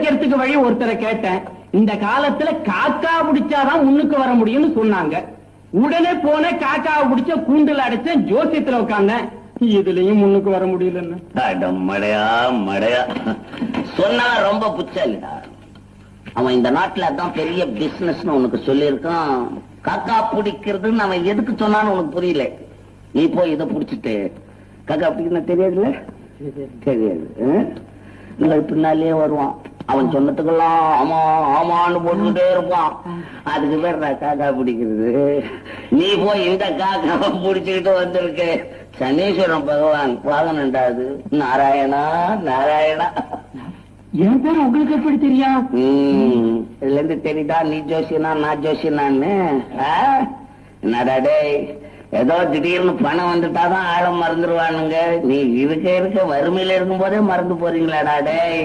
பிழைக்கிறதுக்கு வழி ஒருத்தரை கேட்டேன். இந்த காலத்துல காக்கா பிடிச்சாதான் முன்னுக்கு வர முடியும்னு சொன்னாங்க. உடனே போன காக்காவை பிடிச்ச கூண்டுல அடைச்சேன், ஜோசியத்துல உட்கார்ந்தேன். இதுலயும் முன்னுக்கு வர முடியல. மடையா மடையா சொன்னா ரொம்ப புச்சாலிடா. அவன் இந்த நாட்டுல அதான் பெரிய பிசினஸ் உனக்கு சொல்லியிருக்கான். காக்கா பிடிக்கிறதுன்னு அவன் எதுக்கு சொன்னான்னு உனக்கு புரியல. நீ போய் இதை புடிச்சிட்டு காக்கா பிடிக்கணும் தெரியாதுல்ல, தெரியாது. நீங்கள் பின்னாலே வருவான். அவன் சொன்னதுக்கெல்லாம் ஆமா ஆமான்னு போட்டுக்கிட்டே இருப்பான். அதுக்கு பேர் காக்கா பிடிக்கிறது. நீ போய் இந்த காக்காவை பிடிச்சுக்கிட்டு வந்திருக்க. சனீஸ்வரன் பகவான் வாகனண்டாது. நாராயணா நாராயணா. என் பேர் உங்களுக்கு எப்படி தெரியும்? இதுல இருந்து தெரியுதா நீ ஜோசியனா நான் ஜோசியனான்னு? என்னடா டேய், ஏதோ திடீர்னு பணம் வந்துட்டாதான் ஆழம் மறந்துடுவானுங்க. நீ இருக்க இருக்க வறுமையில இருக்கும் போதே மறந்து போறீங்களாடா டேய்.